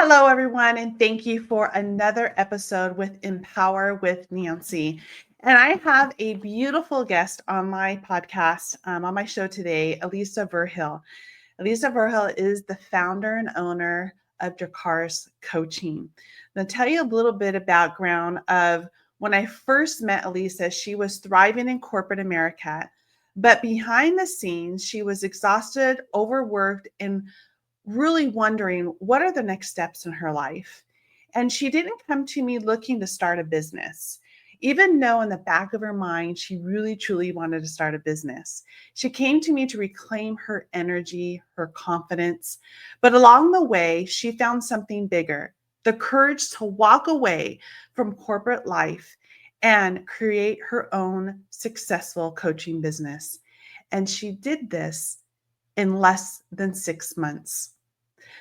Hello, everyone, and thank you for another episode with Empower with Nancy. And I have a beautiful guest on my podcast, on my show today, Allisa Verhille. Allisa Verhille is the founder and owner of Dracarys Coaching. I'm going to tell you a little bit of background of when I first met Allisa. She was thriving in corporate America, but behind the scenes, she was exhausted, overworked, and really wondering what are the next steps in her life. And she didn't come to me looking to start a business, even though in the back of her mind, she really truly wanted to start a business. She came to me to reclaim her energy, her confidence. But along the way, she found something bigger, the courage to walk away from corporate life and create her own successful coaching business. And she did this in less than 6 months.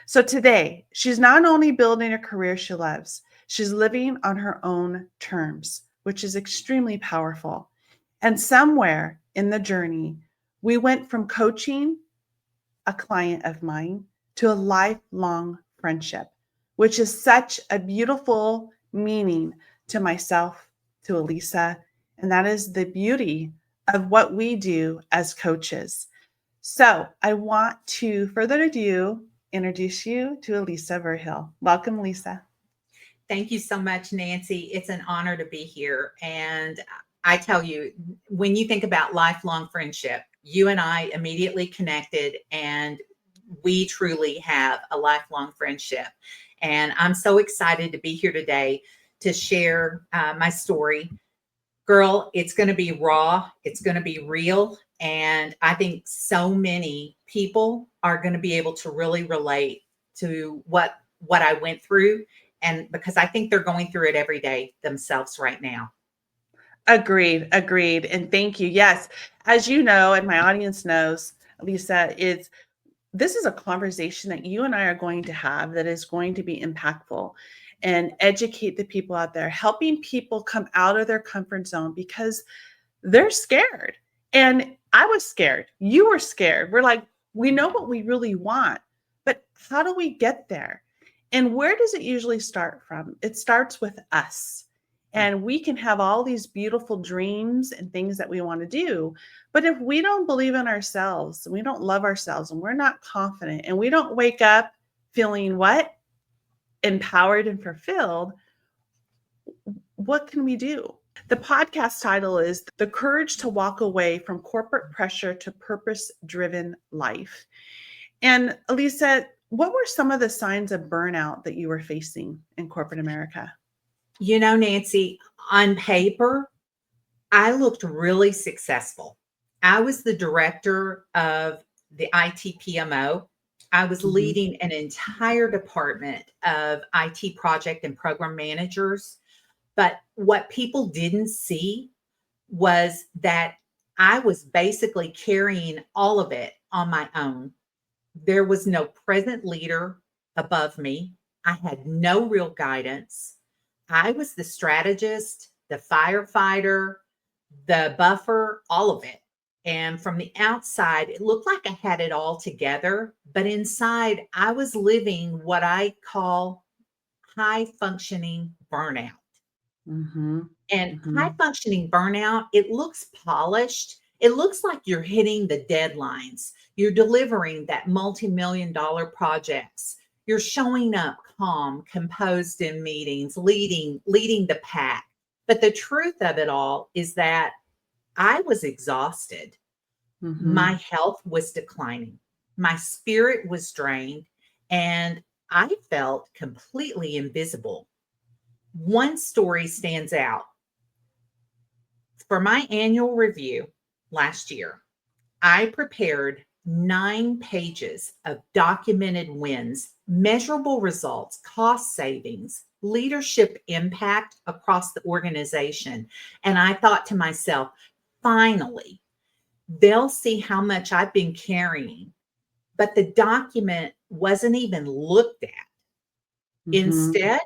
So today, she's not only building a career she loves, she's living on her own terms, which is extremely powerful. And somewhere in the journey, we went from coaching a client of mine to a lifelong friendship, which is such a beautiful meaning to myself, to Allisa. And that is the beauty of what we do as coaches. So I want to, further ado, introduce you to Allisa Verhille. Welcome, Lisa. Thank you so much, Nancy. It's an honor to be here. And I tell you, when you think about lifelong friendship, you and I immediately connected, and we truly have a lifelong friendship. And I'm so excited to be here today to share my story. Girl, it's going to be raw, it's going to be real. And I think so many people are going to be able to really relate to what I went through. And because I think they're going through it every day themselves right now. Agreed. And thank you. Yes, as you know, and my audience knows, Lisa, this is a conversation that you and I are going to have that is going to be impactful and educate the people out there, helping people come out of their comfort zone because they're scared. And I was scared. You were scared. We're like, we know what we really want, but how do we get there? And where does it usually start from? It starts with us. And we can have all these beautiful dreams and things that we want to do. But if we don't believe in ourselves, we don't love ourselves, and we're not confident, and we don't wake up feeling what? Empowered and fulfilled, what can we do? The podcast title is The Courage to Walk Away from Corporate Pressure to Purpose-Driven Life. And Allisa, what were some of the signs of burnout that you were facing in corporate America? You know, Nancy, on paper, I looked really successful. I was the director of the IT PMO. I was leading an entire department of IT project and program managers. But what people didn't see was that I was basically carrying all of it on my own. There was no present leader above me. I had no real guidance. I was the strategist, the firefighter, the buffer, all of it. And from the outside, it looked like I had it all together. But inside, I was living what I call high functioning burnout. And high functioning burnout, it looks polished. It looks like you're hitting the deadlines. You're delivering that multi-million dollar projects. You're showing up calm, composed in meetings, leading the pack. But the truth of it all is that I was exhausted. My health was declining. My spirit was drained, and I felt completely invisible. One story stands out. For my annual review last year, I prepared 9 pages of documented wins, measurable results, cost savings, leadership impact across the organization. And I thought to myself, finally, they'll see how much I've been carrying. But the document wasn't even looked at. Instead,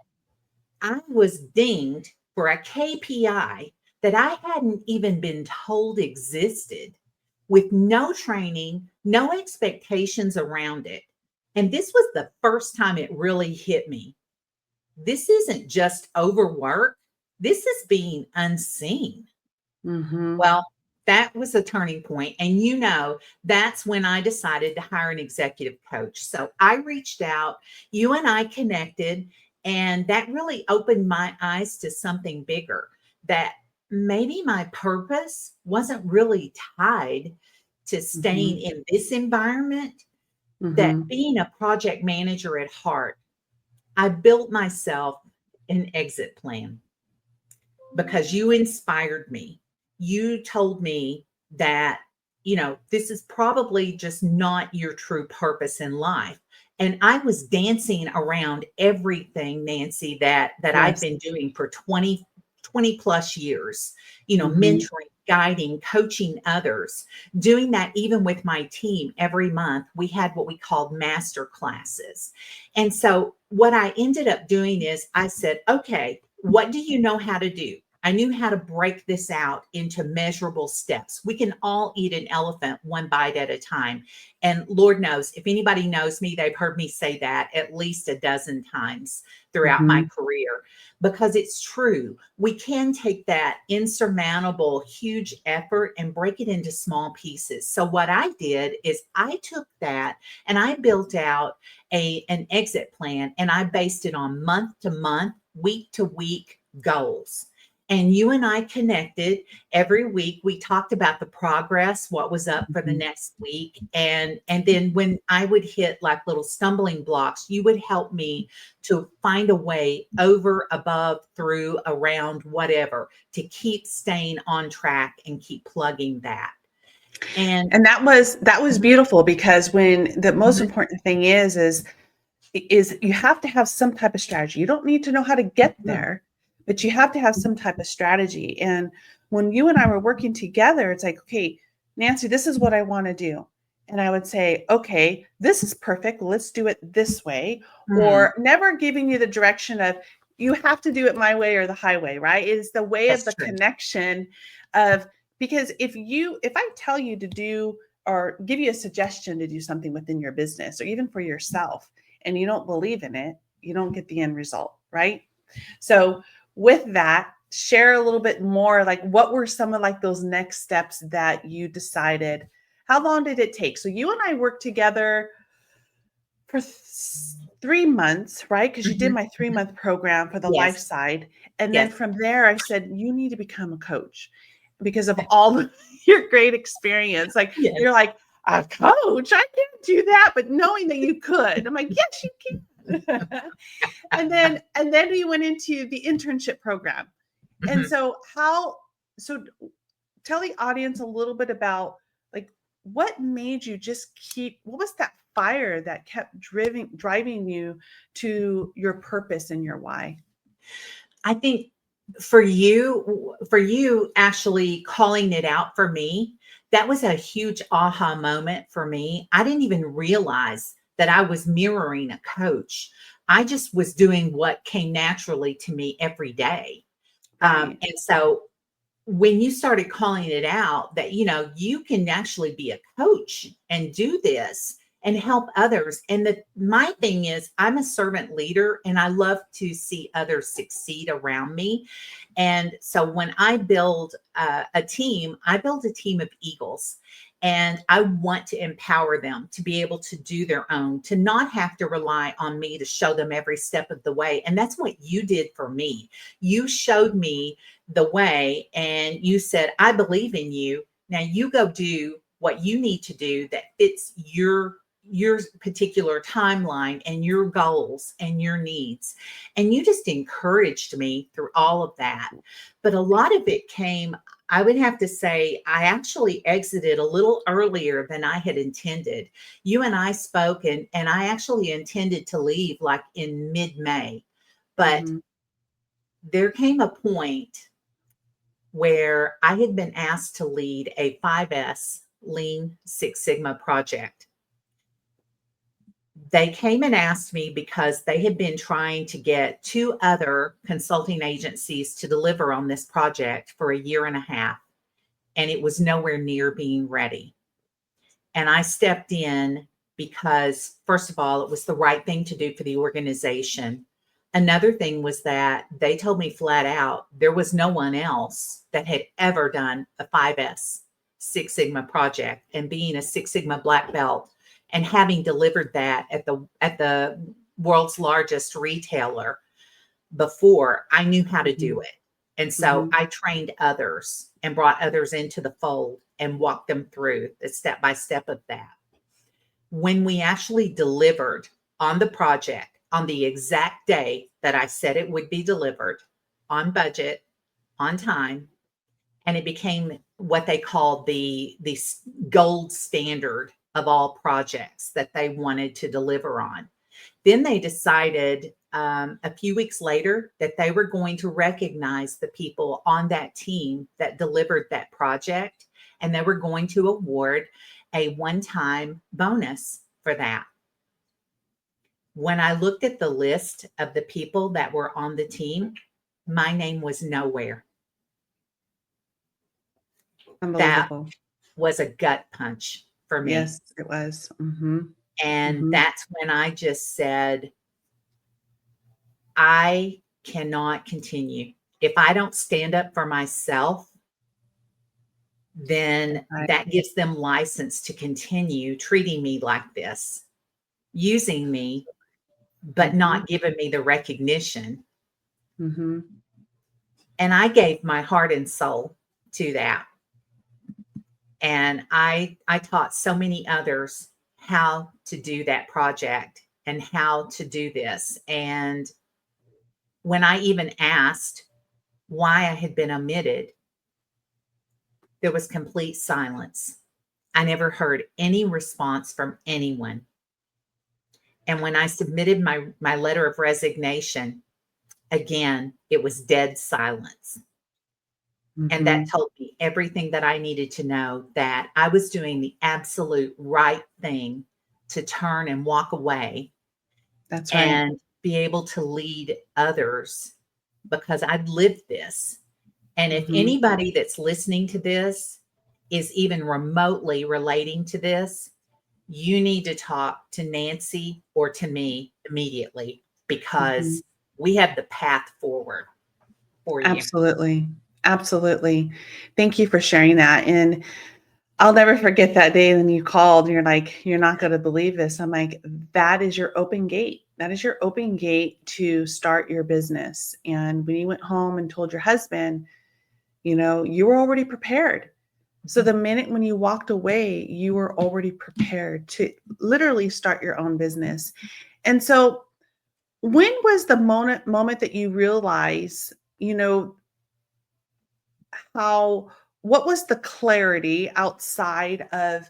I was dinged for a KPI that I hadn't even been told existed, with no training, no expectations around it. And this was the first time it really hit me. This isn't just overwork. This is being unseen. Mm-hmm. Well, that was a turning point. And that's when I decided to hire an executive coach. So I reached out, you and I connected, and that really opened my eyes to something bigger, that maybe my purpose wasn't really tied to Mm-hmm. staying in this environment, that Mm-hmm. being a project manager at heart, I built myself an exit plan because you inspired me. You told me that, this is probably just not your true purpose in life. And I was dancing around everything, Nancy, that I've Yes. been doing for 20 plus years, Mm-hmm. mentoring, guiding, coaching others, doing that even with my team. Every month we had what we called master classes. And so what I ended up doing is I said, okay, what do you know how to do? I knew how to break this out into measurable steps. We can all eat an elephant one bite at a time. And Lord knows, if anybody knows me, they've heard me say that at least a dozen times throughout my Mm-hmm. career, because it's true. We can take that insurmountable, huge effort and break it into small pieces. So what I did is I took that and I built out an exit plan, and I based it on month to month, week to week goals. And you and I connected every week. We talked about the progress, what was up for the Mm-hmm. next week. And then when I would hit like little stumbling blocks, you would help me to find a way over, above, through, around, whatever, to keep staying on track and keep plugging that. And And that was Mhm, beautiful, because when the most mhm, important thing is you have to have some type of strategy. You don't need to know how to get mhm, there, but you have to have some type of strategy. And when you and I were working together, it's like, okay, Nancy, this is what I want to do. And I would say, okay, this is perfect. Let's do it this way. mhm. Or never giving you the direction of, you have to do it my way or the highway, right? It is the way of That's the true. connection of, because if I tell you to do or give you a suggestion to do something within your business or even for yourself, and you don't believe in it, you don't get the end result, right? So with that, share a little bit more, like what were some of like those next steps that you decided? How long did it take? So you and I worked together for 3 months, right? Because you did Mhm, my mhm. 3 month program for the life Yes, side. And then yes, from there, I said, you need to become a coach because of all of your great experience. Like, you're yes. like, a coach? I can't do that. But knowing that you could, I'm like, yes, you can. and then we went into the internship program. And Mhm. so tell the audience a little bit about, like, what made you just keep, what was that fire that kept driving you to your purpose and your why? I think for you actually calling it out for me, that was a huge aha moment for me. I didn't even realize that I was mirroring a coach. I just was doing what came naturally to me every day. Right. And so when you started calling it out that, you can actually be a coach and do this and help others. And my thing is, I'm a servant leader and I love to see others succeed around me. And so when I build a team, I build a team of eagles. And I want to empower them to be able to do their own, to not have to rely on me to show them every step of the way. And that's what you did for me. You showed me the way and you said, I believe in you. Now you go do what you need to do that fits your particular timeline and your goals and your needs. And you just encouraged me through all of that. But a lot of it came, I would have to say, I actually exited a little earlier than I had intended. You and I spoke, and I actually intended to leave like in mid-May. But Mhm. there came a point where I had been asked to lead a 5S Lean Six Sigma project. They came and asked me because they had been trying to get two other consulting agencies to deliver on this project for a year and a half, and it was nowhere near being ready. And I stepped in because, first of all, it was the right thing to do for the organization. Another thing was that they told me flat out there was no one else that had ever done a 5S Six Sigma project, and being a Six Sigma black belt and having delivered that at the world's largest retailer before, I knew how to do it. And so I trained others and brought others into the fold and walked them through the step by step of that. When we actually delivered on the project on the exact day that I said it would be delivered, on budget, on time, and it became what they called the gold standard of all projects that they wanted to deliver on. Then they decided a few weeks later that they were going to recognize the people on that team that delivered that project, and they were going to award a one-time bonus for that. When I looked at the list of the people that were on the team, my name was nowhere. That Unbelievable. was a gut punch for me. Yes, it was. And that's when I just said, I cannot continue. If I don't stand up for myself, then that gives them license to continue treating me like this, using me, but not giving me the recognition. And I gave my heart and soul to that. And I taught so many others how to do that project and how to do this. And when I even asked why I had been omitted, there was complete silence. I never heard any response from anyone. And when I submitted my letter of resignation, again, it was dead silence. And that told me everything that I needed to know, that I was doing the absolute right thing to turn and walk away. That's right. And be able to lead others, because I'd lived this. And if anybody that's listening to this is even remotely relating to this, you need to talk to Nancy or to me immediately, because we have the path forward for you. Absolutely. Absolutely. Thank you for sharing that. And I'll never forget that day when you called and you're like, you're not going to believe this. I'm like, that is your open gate. That is your open gate to start your business. And when you went home and told your husband, you know, you were already prepared. So the minute when you walked away, you were already prepared to literally start your own business. And so when was the moment that you realized, you know, what was the clarity outside of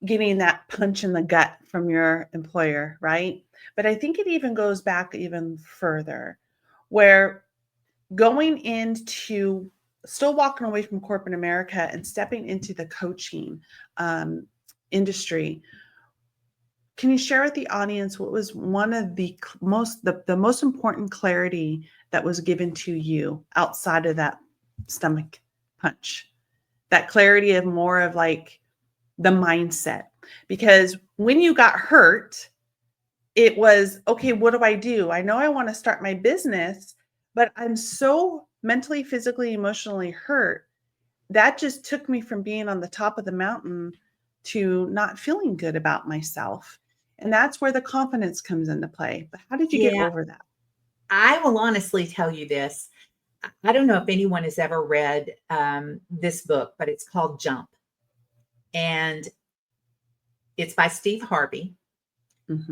getting that punch in the gut from your employer, right? But I think it even goes back even further, where going into still walking away from corporate America and stepping into the coaching industry. Can you share with the audience what was one of the most important clarity that was given to you outside of that stomach punch? That clarity of more of like the mindset. Because when you got hurt, it was, okay, what do I do? I know I want to start my business, but I'm so mentally, physically, emotionally hurt. That just took me from being on the top of the mountain to not feeling good about myself. And that's where the confidence comes into play. But how did you get over that? I will honestly tell you this. I don't know if anyone has ever read this book, but it's called Jump. And it's by Steve Harvey.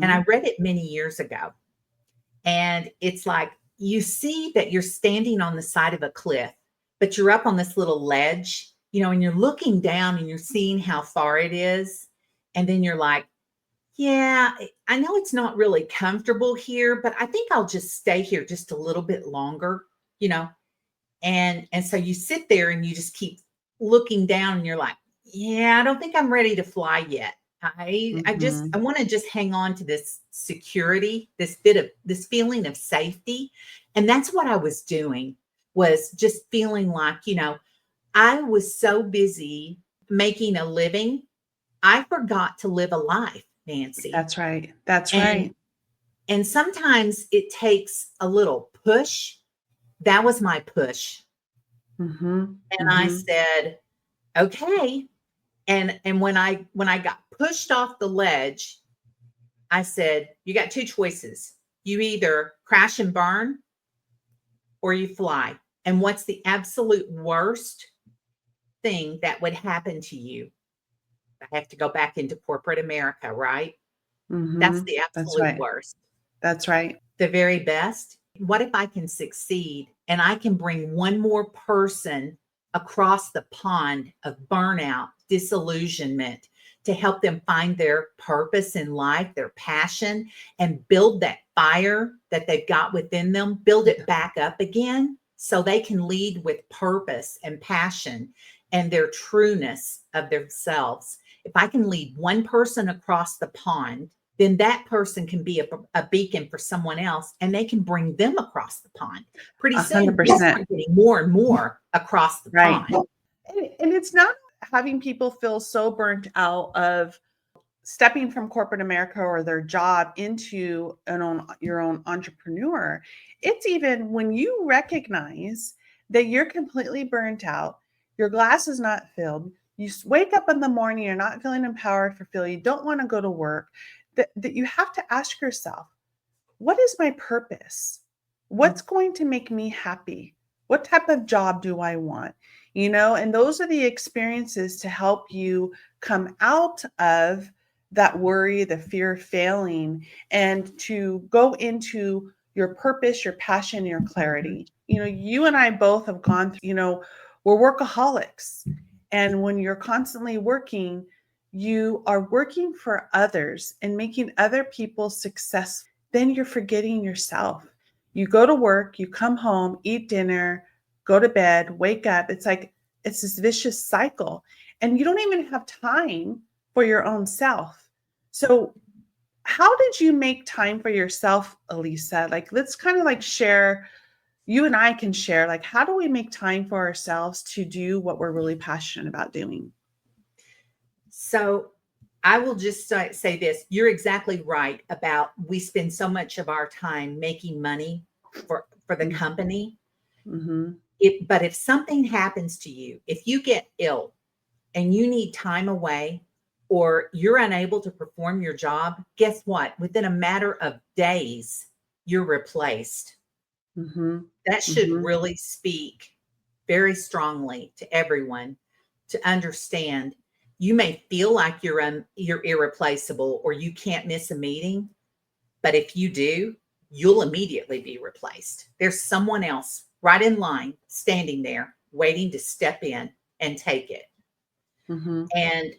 And I read it many years ago. And it's like, you see that you're standing on the side of a cliff, but you're up on this little ledge, you know, and you're looking down and you're seeing how far it is. And then you're like, yeah, I know it's not really comfortable here, but I think I'll just stay here just a little bit longer, you know. And so you sit there and you just keep looking down and you're like, yeah, I don't think I'm ready to fly yet. I want to just hang on to this security, this feeling of safety. And that's what I was doing, was just feeling like, you know, I was so busy making a living, I forgot to live a life, Nancy. That's right. That's And right. and sometimes it takes a little push. That was my push. Mhm. And I Mhm. said, "Okay." And when I got pushed off the ledge, I said, "You got two choices. You either crash and burn or you fly. And what's the absolute worst thing that would happen to you?" I have to go back into corporate America, right? That's Mhm. the That's absolute right. worst. That's right. The very best. What if I can succeed and I can bring one more person across the pond of burnout, disillusionment, to help them find their purpose in life, their passion, and build that fire that they've got within them, build it back up again so they can lead with purpose and passion and their trueness of themselves. If I can lead one person across the pond, then that person can be a beacon for someone else and they can bring them across the pond. Pretty soon, we 100%. start getting more and more across the Right. pond. And it's not having people feel so burnt out of stepping from corporate America or their job into your own entrepreneur. It's even when you recognize that you're completely burnt out, your glass is not filled, wake up in the morning, you're not feeling empowered for feel, you don't want to go to work, that you have to ask yourself, what is my purpose? What's going to make me happy? What type of job do I want? And those are the experiences to help you come out of that worry, the fear of failing, and to go into your purpose, your passion, your clarity. You and I both have gone through, we're workaholics. And when you're constantly working, you are working for others and making other people successful. Then you're forgetting yourself. You go to work, you come home, eat dinner, go to bed, wake up. It's this vicious cycle. And you don't even have time for your own self. So, how did you make time for yourself, Allisa? Like, let's kind of like share, you and I can share, like, how do we make time for ourselves to do what we're really passionate about doing? So I will just say this. You're exactly right about we spend so much of our time making money for the company. Mm-hmm. But if something happens to you, if you get ill and you need time away or you're unable to perform your job, guess what? Within a matter of days, you're replaced. Mm-hmm. That should Mm-hmm. really speak very strongly to everyone to understand you may feel like you're irreplaceable or you can't miss a meeting, but if you do, you'll immediately be replaced. There's someone else right in line standing there waiting to step in and take it. Mm-hmm. And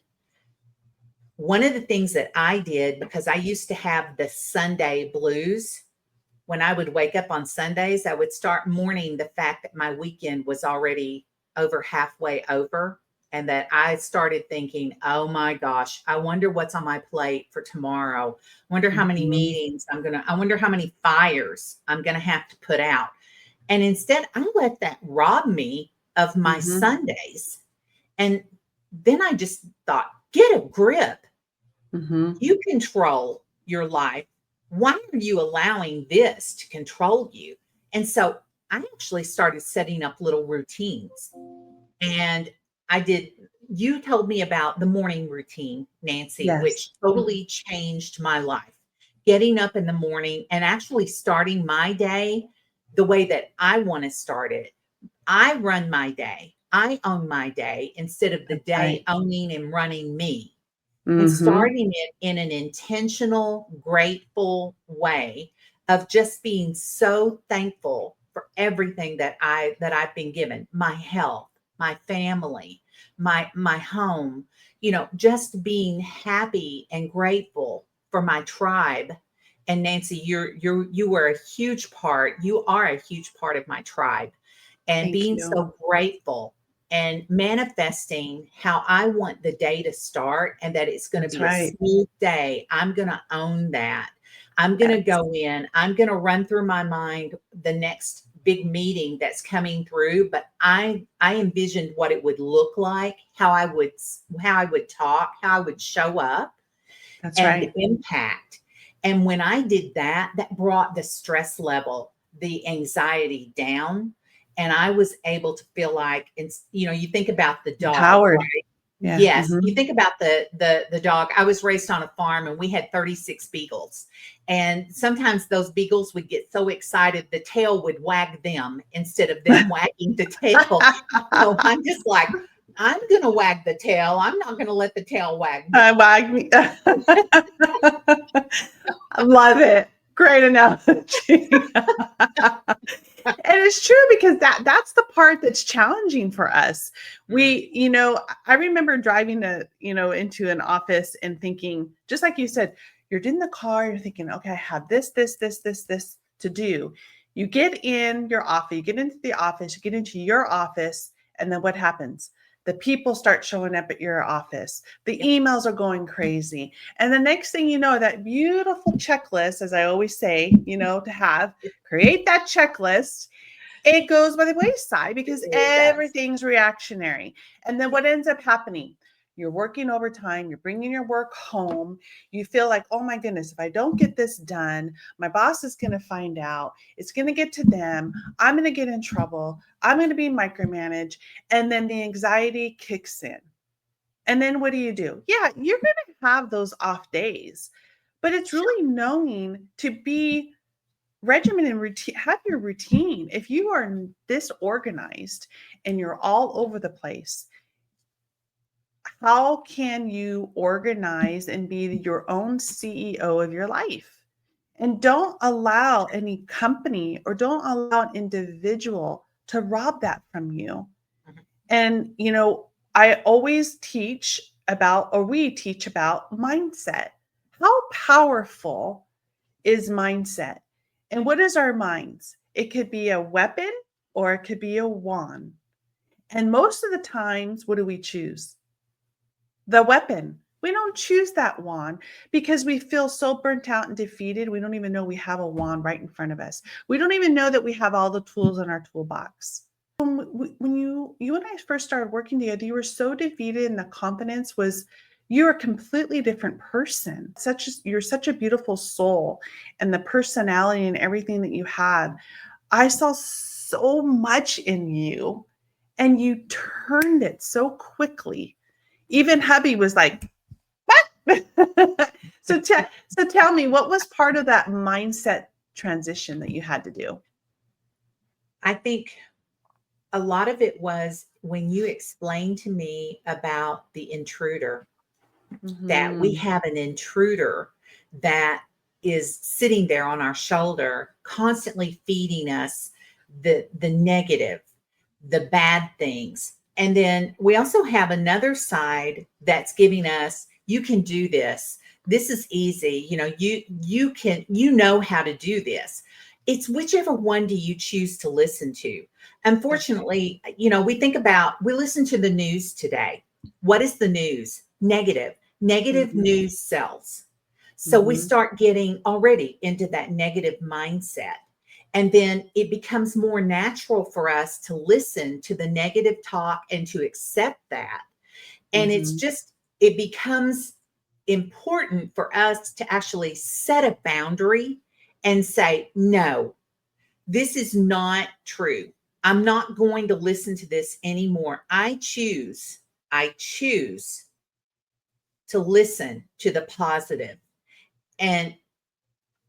one of the things that I did, because I used to have the Sunday blues, when I would wake up on Sundays, I would start mourning the fact that my weekend was already over halfway over. And that I started thinking, oh my gosh, I wonder what's on my plate for tomorrow. Wonder how many Mm-hmm. meetings I wonder how many fires I'm going to have to put out. And instead, I let that rob me of my Mm-hmm. Sundays. And then I just thought, get a grip. Mm-hmm. You control your life. Why are you allowing this to control you? And so I actually started setting up little routines. And I did, you told me about the morning routine, Nancy, Yes. which totally changed my life. Getting up in the morning and actually starting my day the way that I want to start it. I run my day. I own my day instead of the That's day right. owning and running me, and Mhm. starting it in an intentional, grateful way of just being so thankful for everything that I've been given, my health, my family, my home, just being happy and grateful for my tribe. And Nancy, you are a huge part of my tribe, and Thank being you. so grateful and manifesting how I want the day to start and that it's going to That's be a right. smooth day. I'm going to own that. I'm going to Yes. go in, I'm going to run through my mind the next big meeting that's coming through, but I envisioned what it would look like, how I would talk, how I would show up. That's and the right. impact. And when I did that, that brought the stress level, the anxiety down. And I was able to feel like, it's, you think about the dog, Empowered. right? Yeah. Yes, you think about the dog. I was raised on a farm and we had 36 beagles. And sometimes those beagles would get so excited the tail would wag them instead of them wagging the tail. So I'm just like, I'm going to wag the tail. I'm not going to let the tail wag me. Wag me. I love it. Great analogy. And it's true because that's the part that's challenging for us. I remember driving into an office and thinking, just like you said, you're in the car, you're thinking, okay, I have this to do. You get in your office, you get into the office, you get into your office, and then what happens? The people start showing up at your office. The Yep. emails are going crazy. And the next thing you know, that beautiful checklist, as I always say, to have, create that checklist, it goes by the wayside because It does. everything's reactionary. And then what ends up happening? You're working overtime, you're bringing your work home. You feel like, oh my goodness, if I don't get this done, my boss is going to find out. It's going to get to them. I'm going to get in trouble. I'm going to be micromanaged. And then the anxiety kicks in. And then what do? Yeah, you're going to have those off days, but it's really knowing to be regimen and routine, have your routine. If you are disorganized and you're all over the place, how can you organize and be your own CEO of your life? And don't allow any company or don't allow an individual to rob that from you. Mhm. And, I always teach about, or we teach about mindset. How powerful is mindset? And what is our minds? It could be a weapon or it could be a wand. And most of the times, what do we choose? The weapon. We don't choose that wand because we feel so burnt out and defeated. We don't even know we have a wand right in front of us. We don't even know that we have all the tools in our toolbox. When you and I first started working together, you were so defeated, and the confidence was, you're a completely different person. You're such a beautiful soul, and the personality and everything that you have. I saw so much in you, and you turned it so quickly. Even hubby was like, "What?" So tell me, what was part of that mindset transition that you had to do? I think a lot of it was when you explained to me about the intruder, that we Mhm. have an intruder that is sitting there on our shoulder, constantly feeding us the negative, the bad things. And then we also have another side that's giving us, you can do this. This is easy. You know how to do this. It's whichever one do you choose to listen to. That's right. Unfortunately, we listen to the news today. What is the news? Negative. Negative Mhm. news sells. So we Mhm. start getting already into that negative mindset. And then it becomes more natural for us to listen to the negative talk and to accept that. And Mhm. it becomes important for us to actually set a boundary and say, no, this is not true. I'm not going to listen to this anymore. I choose to listen to the positive. And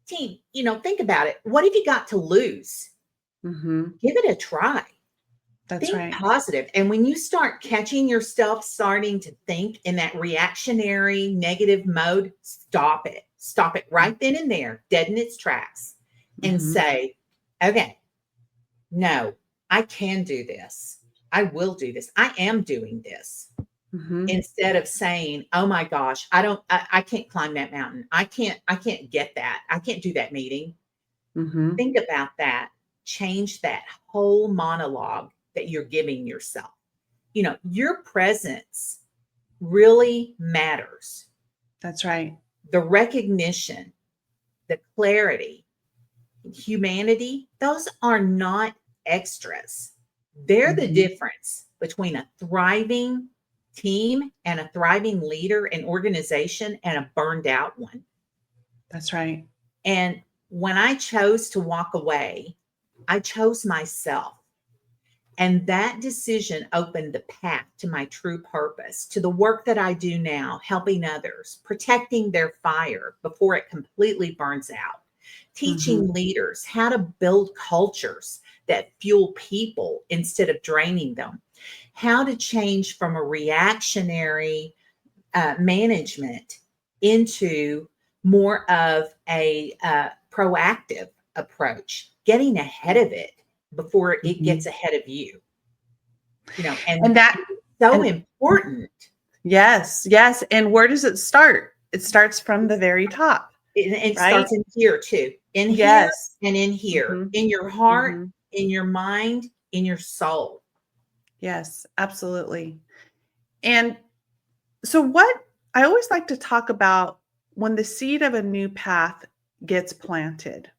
team, think about it. What have you got to lose? Mhm. Give it a try. That's Think right. positive. And when you start catching yourself starting to think in that reactionary negative mode, stop it. Stop it right then and there, dead in its tracks, and Mhm. say, okay, no, I can do this. I will do this. I am doing this. Mhm. Instead of saying, oh my gosh, I can't climb that mountain. I can't get that. I can't do that meeting. Mhm. Think about that. Change that whole monologue that you're giving yourself. Your presence really matters. That's right. The recognition, the clarity, humanity, those are not extras. They're the Mhm. difference between a thriving team and a thriving leader and organization and a burned out one. That's right. And when I chose to walk away, I chose myself. And that decision opened the path to my true purpose, to the work that I do now, helping others, protecting their fire before it completely burns out, teaching Mm-hmm. leaders how to build cultures that fuel people instead of draining them, how to change from a reactionary management into more of a proactive approach, getting ahead of it before it Mm-hmm. gets ahead of you, and And that, so and important. yes, yes. And where does it start? It starts from the very top, It right? starts in here too, in here Yes. and in here, Mm-hmm. in your heart, Mm-hmm. in your mind, in your soul. Yes, absolutely. And so, what I always like to talk about when the seed of a new path gets planted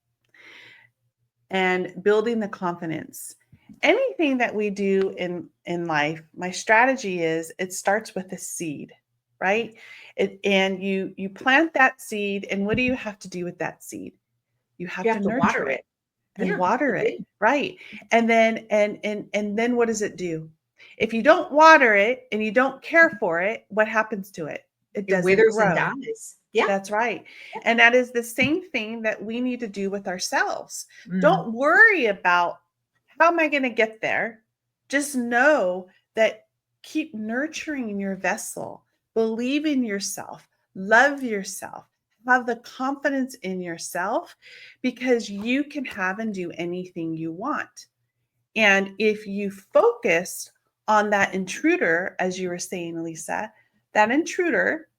and building the confidence. Anything that we do in life, my strategy is it starts with a seed, right? And you plant that seed, and what do you have to do with that seed? You have You to have to nurture water it it. and Yeah, water you it, do. right? And then and then what does it do? If you don't water it and you don't care for it, what happens to it? It It doesn't withers and grow. dies. Yeah. That's right. And that is the same thing that we need to do with ourselves. Mm, Don't worry about how am I going to get there? Just know that keep nurturing your vessel, believe in yourself, love yourself, have the confidence in yourself because you can have and do anything you want. And if you focus on that intruder, as you were saying, Allisa, that intruder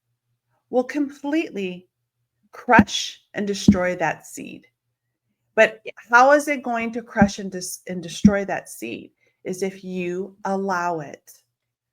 will completely crush and destroy that seed. But yeah, how is it going to crush and destroy that seed? Is if you allow it.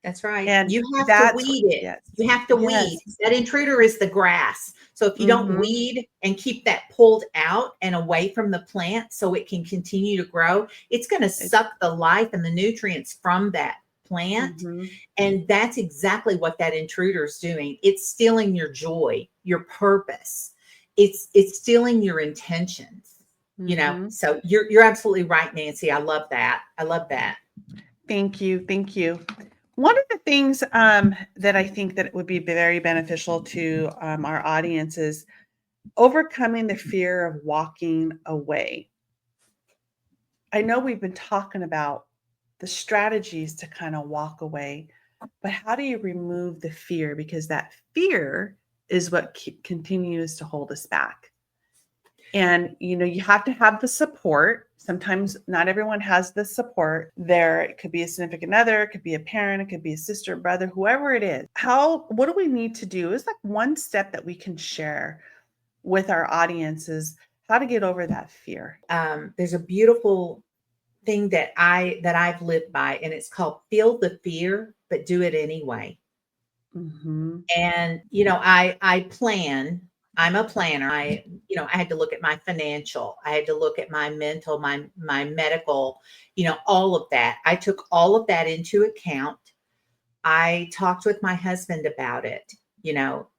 that's right. And You have to that's what, weed it. yes, You have to weed. yes. That intruder is the grass. So if you don't Mm-hmm. weed and keep that pulled out and away from the plant so it can continue to grow, it's going to It, suck the life and the nutrients from that plant. mm-hmm. And that's exactly what that intruder is doing. It's stealing your joy, your purpose. It's stealing your intentions. Mm-hmm. So you're absolutely right, Nancy. I love that. I love that. Thank you. Thank you. One of the things that I think that would be very beneficial to our audience is overcoming the fear of walking away. I know we've been talking about the strategies to kind of walk away, but how do you remove the fear? Because that fear is what continues to hold us back. And you have to have the support. Sometimes not everyone has the support there. It could be a significant other, it could be a parent, it could be a sister, brother, whoever it is. What do we need to do? Is like one step that we can share with our audiences how to get over that fear. There's a beautiful thing that I've lived by, and it's called feel the fear, but do it anyway. Mm-hmm. And I plan. I'm a planner. I had to look at my financial. I had to look at my mental, my medical, all of that. I took all of that into account. I talked with my husband about it,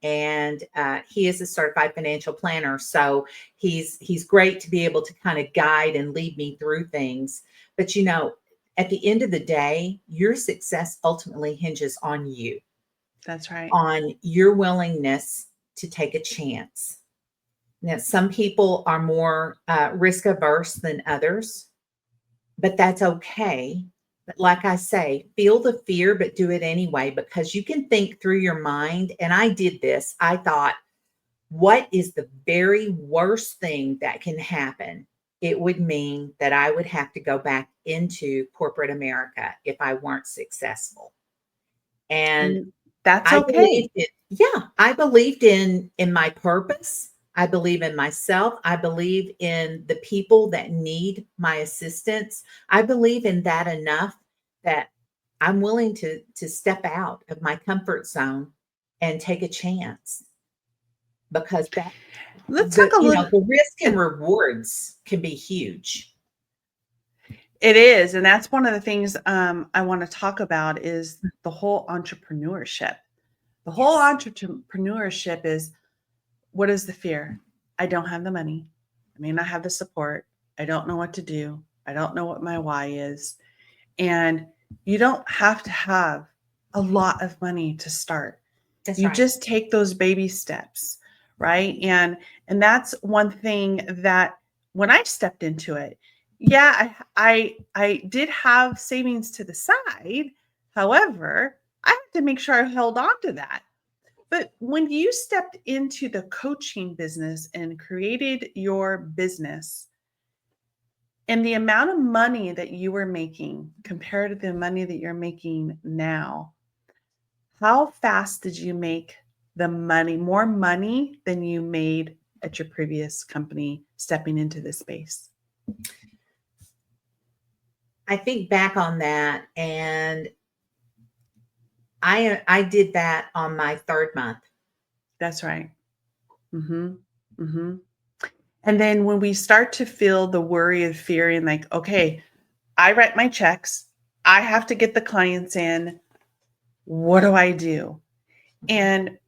and he is a certified financial planner. So he's great to be able to kind of guide and lead me through things. But at the end of the day, your success ultimately hinges on you, That's right. on your willingness to take a chance. Now, some people are more risk averse than others, but that's okay. But like I say, feel the fear, but do it anyway, because you can think through your mind. And I did this. I thought, what is the very worst thing that can happen? It would mean that I would have to go back into corporate America if I weren't successful. And And that's I okay. believed it. Yeah, I believed in my purpose. I believe in myself. I believe in the people that need my assistance. I believe in that enough that I'm willing to step out of my comfort zone and take a chance, because that Let's talk a little. the risk and rewards can be huge. It is. And that's one of the things I want to talk about is the whole entrepreneurship. The whole Yes. entrepreneurship is, what is the fear? I don't have the money. I may not have the support. I don't know what to do. I don't know what my why is. And you don't have to have a lot of money to start. That's You right. just take those baby steps, right? And that's one thing that when I stepped into it, yeah, I did have savings to the side. However, I had to make sure I held on to that. But when you stepped into the coaching business and created your business, and the amount of money that you were making compared to the money that you're making now, how fast did you make the money, more money than you made at your previous company stepping into this space? I think back on that, and I did that on my third month. That's right. Mm-hmm. Mm-hmm. And then when we start to feel the worry of fear and like, okay, I write my checks, I have to get the clients in. What do I do? Mhm. And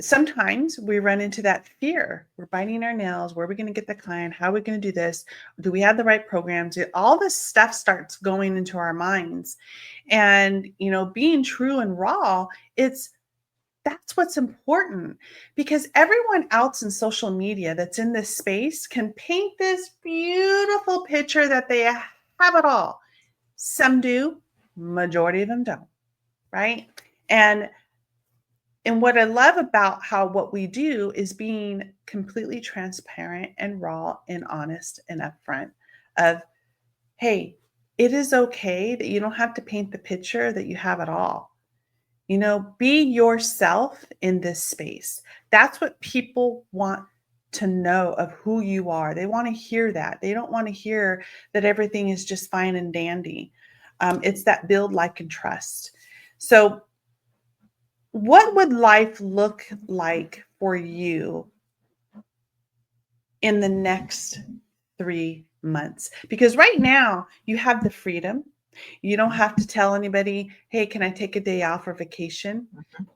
sometimes we run into that fear. We're biting our nails. Where are we going to get the client? How are we going to do this? Do we have the right programs? All this stuff starts going into our minds. And, being true and raw, that's what's important, because everyone else in social media that's in this space can paint this beautiful picture that they have it all. Some do, majority of them don't, right? And what I love about what we do is being completely transparent and raw and honest and upfront of, hey, it is okay that you don't have to paint the picture that you have it all. Be yourself in this space. That's what people want to know of who you are. They want to hear that. They don't want to hear that everything is just fine and dandy. It's that build, like, and trust. So, what would life look like for you in the next 3 months? Because right now you have the freedom. You don't have to tell anybody, hey, can I take a day off or vacation?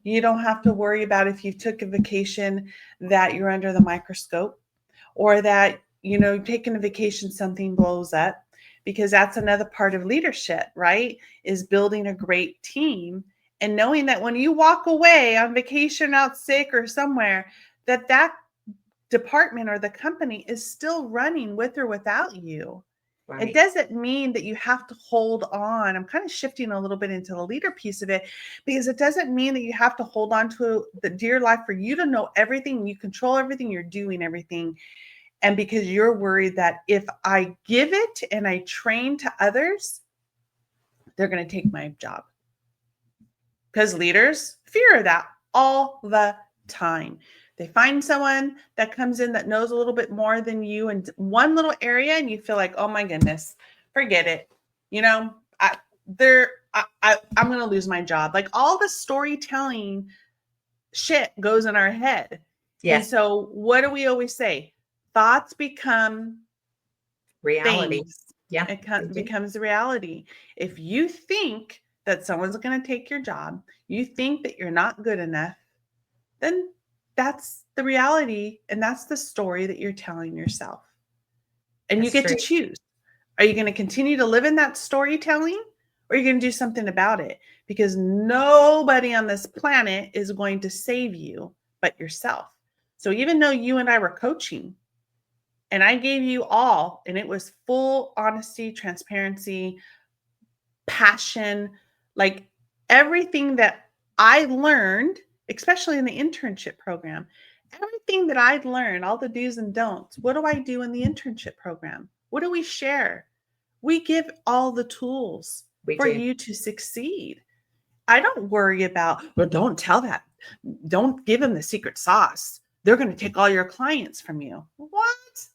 You don't have to worry about if you took a vacation that you're under the microscope, or that, taking a vacation, something blows up, because that's another part of leadership, right? Is building a great team and knowing that when you walk away on vacation, out sick or somewhere, that department or the company is still running with or without you. It Right. doesn't mean that you have to hold on. I'm kind of shifting a little bit into the leader piece of it, because it doesn't mean that you have to hold on to the dear life for you to know everything, you control everything, you're doing everything. And because you're worried that if I give it and I train to others, they're going to take my job. Because leaders fear that all the time. They find someone that comes in that knows a little bit more than you in one little area, and you feel like, oh my goodness, forget it. I'm going to lose my job. Like, all the storytelling shit goes in our head. And Yes. so, what do we always say? Thoughts become Reality. things. Yeah, It they do. becomes reality. If you think that someone's going to take your job, you think that you're not good enough, then that's the reality. And that's the story that you're telling yourself. And you That's get true. to choose. Are you going to continue to live in that storytelling, or are you going to do something about it? Because nobody on this planet is going to save you but yourself. So even though you and I were coaching, and I gave you all, and it was full honesty, transparency, passion, like everything that I learned, especially in the internship program, everything that I'd learned, all the do's and don'ts. What do I do in the internship program? What do we share? We give all the tools We for do. you to succeed. I don't worry about, well, don't tell that. Don't give them the secret sauce. They're going to take all your clients from you. What?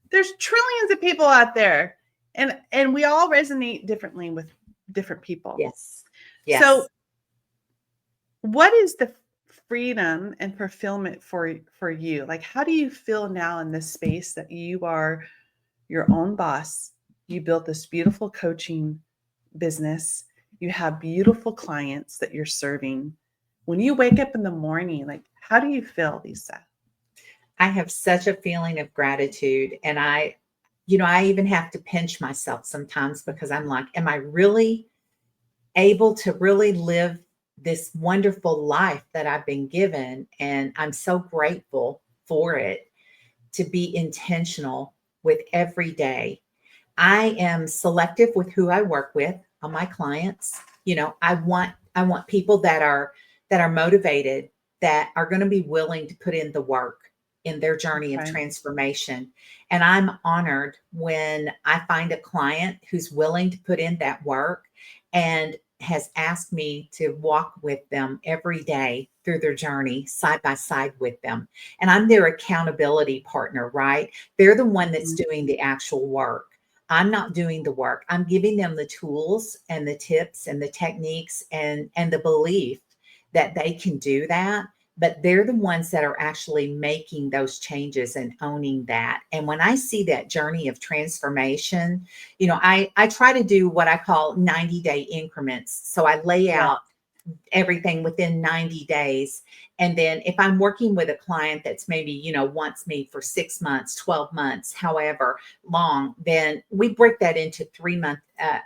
There's trillions of people out there. And we all resonate differently with different people. Yes. So Yes. what is the freedom and fulfillment for you? Like, how do you feel now in this space that you are your own boss? You built this beautiful coaching business. You have beautiful clients that you're serving. When you wake up in the morning, like, how do you feel, Lisa? I have such a feeling of gratitude. And I even have to pinch myself sometimes because I'm like, am I really able to really live this wonderful life that I've been given? And I'm so grateful for it, to be intentional with every day. I am selective with who I work with on my clients. I want people that are motivated, that are going to be willing to put in the work in their journey of Okay. transformation. And I'm honored when I find a client who's willing to put in that work and has asked me to walk with them every day through their journey, side by side with them. And I'm their accountability partner, right? They're the one that's Mhm. doing the actual work. I'm not doing the work. I'm giving them the tools and the tips and the techniques and the belief that they can do that, but they're the ones that are actually making those changes and owning that. And when I see that journey of transformation, I try to do what I call 90-day increments. So I lay Yeah. out everything within 90 days. And then if I'm working with a client that's maybe, wants me for 6 months, 12 months, however long, then we break that into 3 month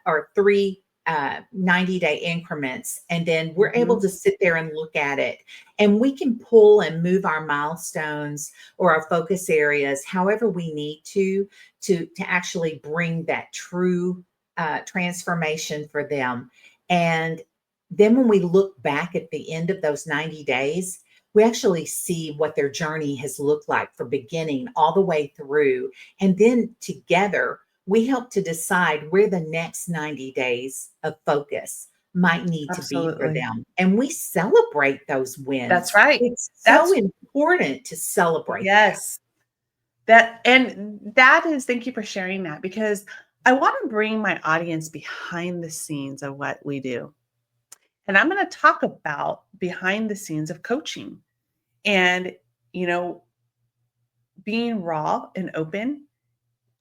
or three 90-day increments. And then we're able Mhm. to sit there and look at it, and we can pull and move our milestones or our focus areas however we need to actually bring that true transformation for them. And then when we look back at the end of those 90 days, we actually see what their journey has looked like from beginning all the way through. And then together, we help to decide where the next 90 days of focus might need to be for Absolutely. them. And we celebrate those That's wins. right. It's so That's important to celebrate that. yes. That is, thank you for sharing that, because I want to bring my audience behind the scenes of what we do. And I'm going to talk about behind the scenes of coaching and, you know, being raw and open,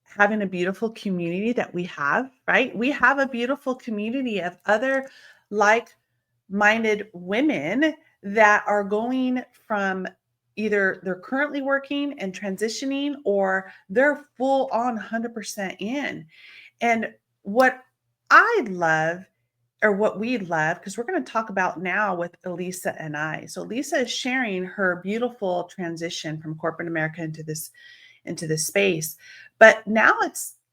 having a beautiful community that we have, right? We have a beautiful community of other like minded women that are going from either they're currently working and transitioning, or they're full on 100% in. And what I love, or what we love, because we're going to talk about now with Allisa and I. So Lisa is sharing her beautiful transition from corporate America into this space. But now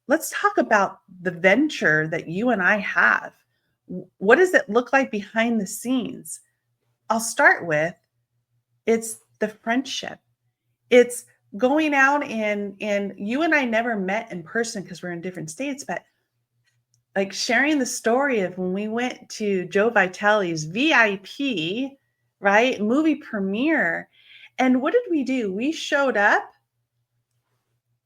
let's talk about the venture that you and I have. What does it look like behind the scenes? I'll start with, it's the friendship. It's going out, and you and I never met in person because we're in different states, but like sharing the story of when we went to Joe Vitale's VIP, right? Movie premiere. And what did we do? We showed up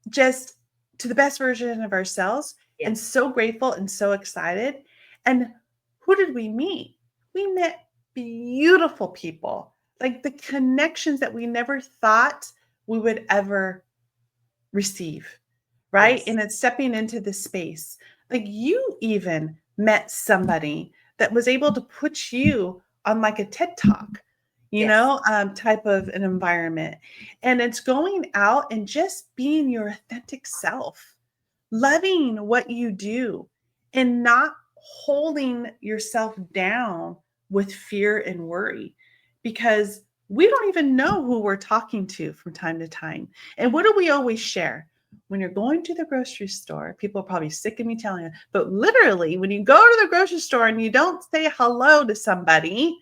just to the best version of ourselves, and Yes. so grateful and so excited. And who did we meet? We met beautiful people, like the connections that we never thought we would ever receive, right? Yes. And it's stepping into the space. Like, you even met somebody that was able to put you on like a TED Talk, Yes. type of an environment. And it's going out and just being your authentic self, loving what you do, and not holding yourself down with fear and worry, because we don't even know who we're talking to from time to time. And what do we always share? When you're going to the grocery store, people are probably sick of me telling you, but literally, when you go to the grocery store and you don't say hello to somebody,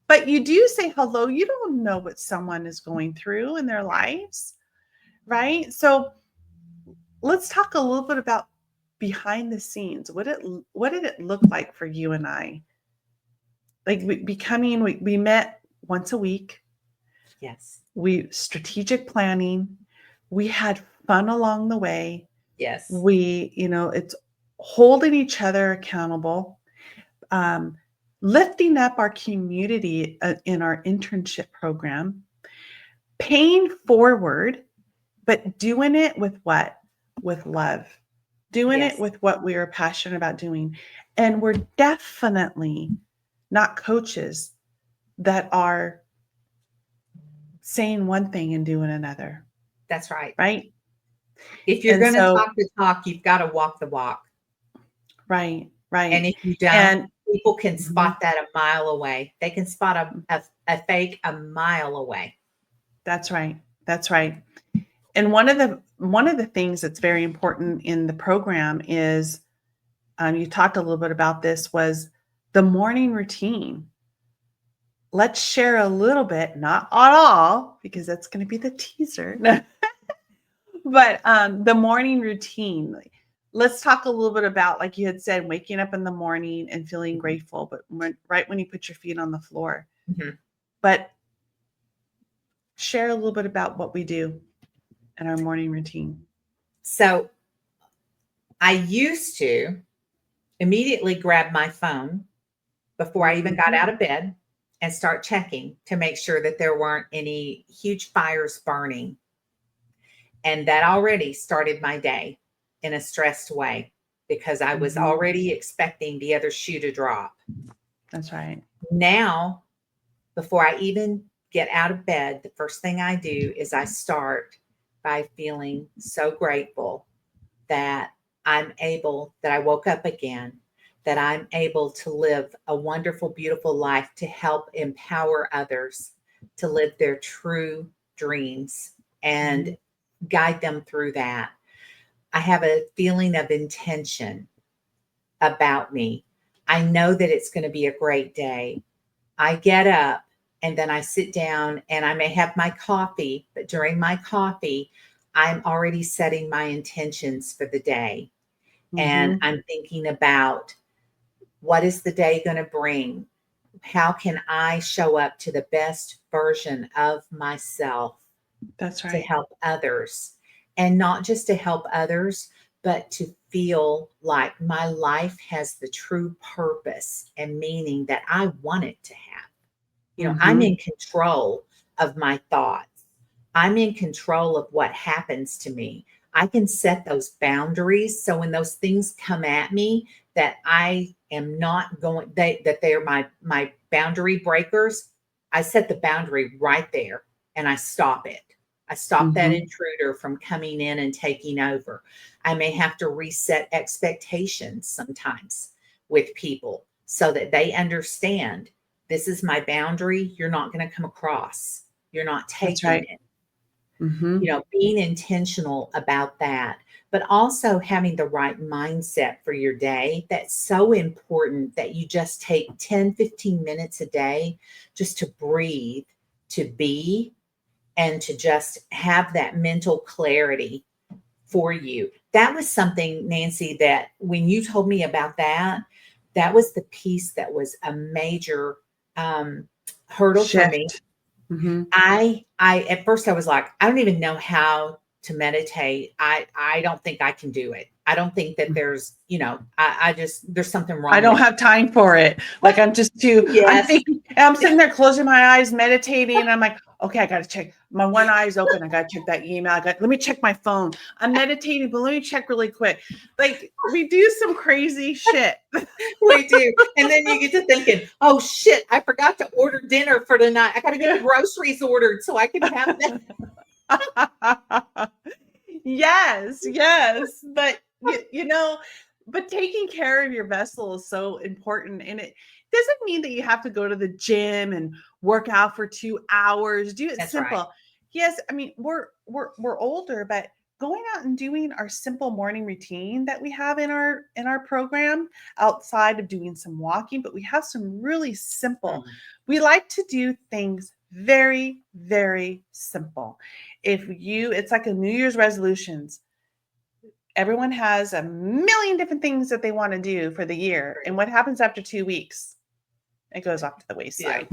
but you do say hello, you don't know what someone is going through in their lives, right? So let's talk a little bit about behind the scenes. What did it look like for you and I? Like, we met once a week. Yes. We strategic planning. We had fun along the way. Yes. It's holding each other accountable, um, lifting up our community in our internship program, paying forward, but doing it with what? With love. doing it Yes, with what we are passionate about doing. And we're definitely not coaches that are saying one thing and doing another, that's right. right? If you're And going to so, talk the talk, you've got to walk the walk. right, And right. if you don't, And people can mhm, spot that a mile away. They can spot a fake a mile away. that's right. That's right. And one of the things that's very important in the program is you talked a little bit about this was the morning routine. Let's share a little bit, not at all, because that's going to be the teaser. But the morning routine. Let's talk a little bit about, like you had said, waking up in the morning and feeling grateful, but right when you put your feet on the floor. Mhm. But share a little bit about what we do in our morning routine. So I used to immediately grab my phone before I even got Mhm. out of bed and start checking to make sure that there weren't any huge fires burning. And that already started my day in a stressed way because I was Mhm. already expecting the other shoe to drop. That's right. Now, before I even get out of bed, the first thing I do is I start by feeling so grateful that that I woke up again, that I'm able to live a wonderful, beautiful life to help empower others to live their true dreams and Mhm. guide them through that. I have a feeling of intention about me. I know that it's going to be a great day. I get up and then I sit down and I may have my coffee, but during my coffee, I'm already setting my intentions for the day. And Mhm. I'm thinking about what is the day going to bring? How can I show up to the best version of myself That's to right. help others? And not just to help others, but to feel like my life has the true purpose and meaning that I want it to have. I'm Mhm. in control of my thoughts. I'm in control of what happens to me. I can set those boundaries. So when those things come at me that I am not going, that they're my boundary breakers, I set the boundary right there and I stop it. I stop that Mhm. intruder from coming in and taking over. I may have to reset expectations sometimes with people so that they understand this is my boundary. You're not going to come across. You're not That's taking right. it. Mhm. Being intentional about that, but also having the right mindset for your day. That's so important that you just take 10, 15 minutes a day just to breathe, to be, and to just have that mental clarity for you. That was something, Nancy, that when you told me about that, that was the piece that was a major um, hurdle for me. Shift. Mhm. I at first I was like, I don't even know how to meditate. I don't think I can do it. I don't think that there's, I just there's something I wrong don't with have time for it. Like I'm just too, I'm yes. thinking, and I'm sitting there closing my eyes, meditating. And I'm like, okay, I got to check. My one eye is open. I got to check that email. Let me check my phone. I'm meditating, but let me check really quick. Like we do some crazy shit. We do. And then you get to thinking, oh shit, I forgot to order dinner for tonight. I got to get the groceries ordered so I can have that. Yes, yes. But but taking care of your vessel is so important. And it doesn't mean that you have to go to the gym and work out for 2 hours. Do it That's right. simple. Yes, I mean we're older, but going out and doing our simple morning routine that we have in our program outside of doing some walking, but we have some really simple. Mm. We like to do things very, very simple. It's like a New Year's resolutions. Everyone has a million different things that they want to do for the year. And what happens after 2 weeks? It goes off to the Yeah, wayside.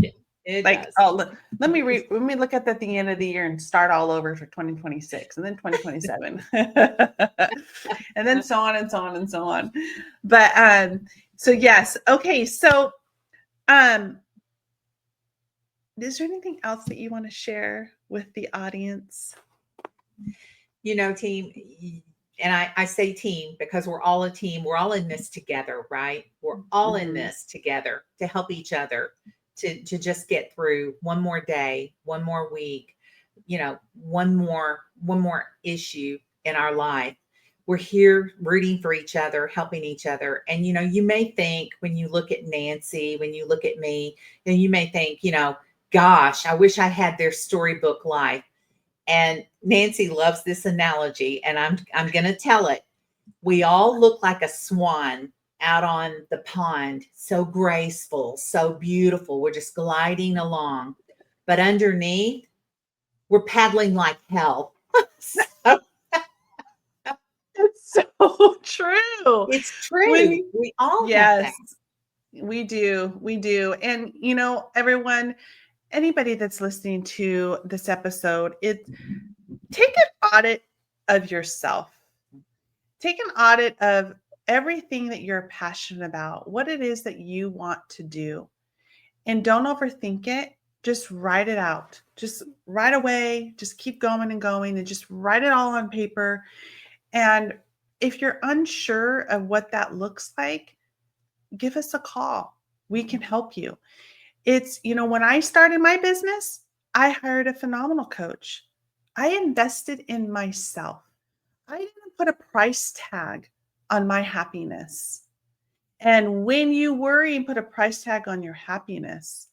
it Like, does. oh, let me look at the end of the year and start all over for 2026 and then 2027. And then so on and so on and so on. But so yes. Okay. So um is there anything else that you want to share with the audience? Team, and I say team because we're all a team. We're all in this together, right? We're all in Mhm. this together to help each other to just get through one more day, one more week, one more issue in our life. We're here rooting for each other, helping each other. And you may think when you look at Nancy, when you look at me, and you may think, gosh, I wish I had their storybook life. And Nancy loves this analogy, and I'm going to tell it. We all look like a swan out on the pond, so graceful, so beautiful. We're just gliding along. But underneath, we're paddling like hell. So It's so true. it's true. When We all have that. Yes, we do. We do. And everyone, anybody that's listening to this episode, take an audit of yourself. Take an audit of everything that you're passionate about, what it is that you want to do. And don't overthink it. Just write it out. Just right away. Just keep going and going and just write it all on paper. And if you're unsure of what that looks like, give us a call. We can help you. When I started my business, I hired a phenomenal coach. I invested in myself. I didn't put a price tag on my happiness. And when you worry and put a price tag on your happiness,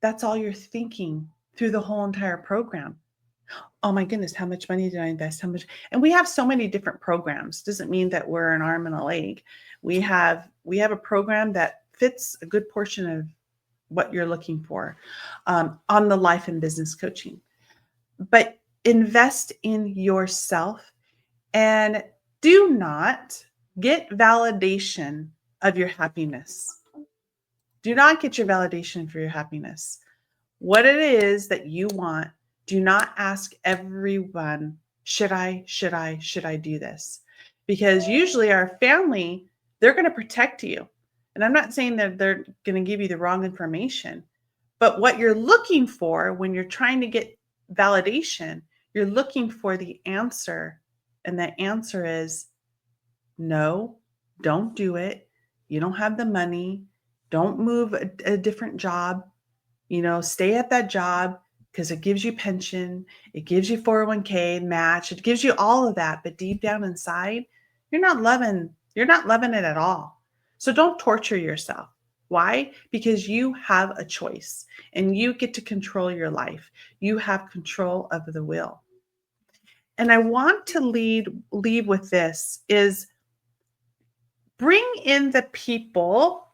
that's all you're thinking through the whole entire program. Oh my goodness, how much money did I invest? How much? And we have so many different programs. Doesn't mean that we're an arm and a leg. We have a program that fits a good portion of what you're looking for on the life and business coaching. But invest in yourself and do not get validation of your happiness. Do not get your validation for your happiness. What it is that you want, do not ask everyone, should I do this? Because usually our family, they're going to protect you. And I'm not saying that they're going to give you the wrong information, but what you're looking for when you're trying to get validation, you're looking for the answer. And the answer is no, don't do it. You don't have the money. Don't move a different job. Stay at that job because it gives you pension, it gives you 401k match, it gives you all of that. But deep down inside, you're not loving it at all. So don't torture yourself. Why? Because you have a choice and you get to control your life. You have control of the will. And I want to leave with this is bring in the people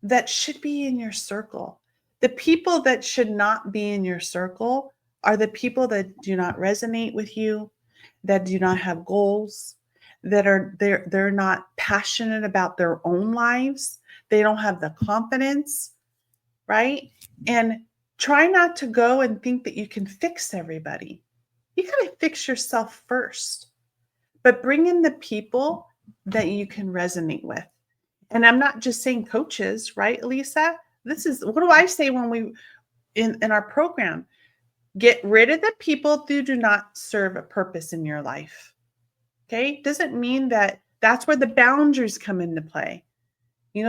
that should be in your circle. The people that should not be in your circle are the people that do not resonate with you, that do not have goals, that they're not passionate about their own lives. They don't have the confidence, right? And try not to go and think that you can fix everybody. You got to fix yourself first. But bring in the people that you can resonate with. And I'm not just saying coaches, right, Allisa? This is what do I say when we in our program? Get rid of the people who do not serve a purpose in your life. Okay? Doesn't mean that that's where the boundaries come into play.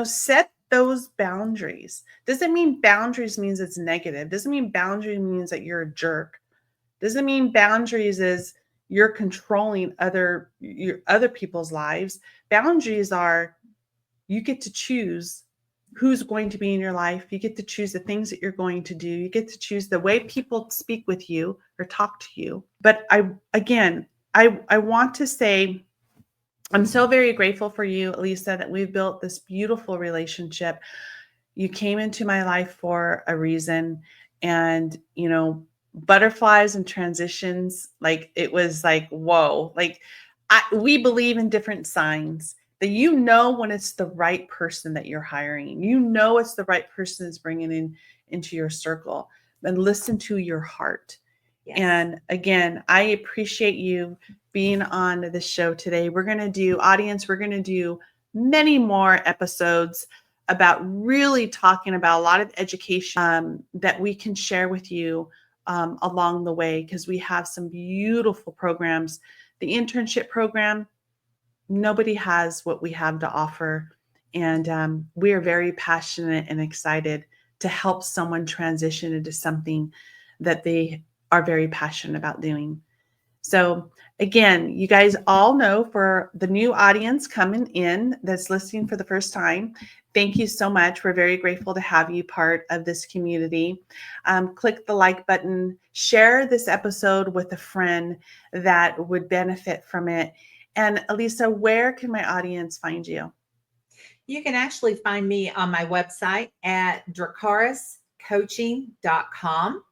Set those boundaries. Doesn't mean boundaries means it's negative. Doesn't mean boundary means that you're a jerk. Doesn't mean boundaries is you're controlling other people's lives. Boundaries are you get to choose who's going to be in your life. You get to choose the things that you're going to do. You get to choose the way people speak with you or talk to you. But I want to say I'm so very grateful for you, Allisa, that we've built this beautiful relationship. You came into my life for a reason, and butterflies and transitions, like it was like whoa, like we believe in different signs that when it's the right person that you're hiring. It's the right person that's bringing into your circle, and listen to your heart. Yes. And again, I appreciate you being on the show today. We're going to do many more episodes about really talking about a lot of education that we can share with you along the way, because we have some beautiful programs the internship program, nobody has what we have to offer. And we are very passionate and excited to help someone transition into something that they are very passionate about doing. So again, you guys all know, for the new audience coming in that's listening for the first time, thank you so much. We're very grateful to have you part of this community. Click the like button, share this episode with a friend that would benefit from it. And Allisa, where can my audience find you? You can actually find me on my website at dracariscoaching.com,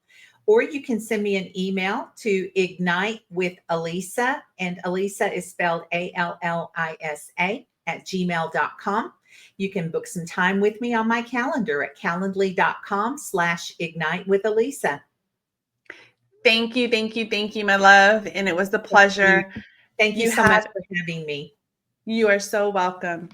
or you can send me an email to Ignite with Allisa, and Allisa is spelled Allisa at gmail.com. You can book some time with me on my calendar at calendly.com/ignite with Allisa. Thank you, thank you, thank you, my love. And it was a pleasure. Thank you You so much have, for having me. you are so welcome.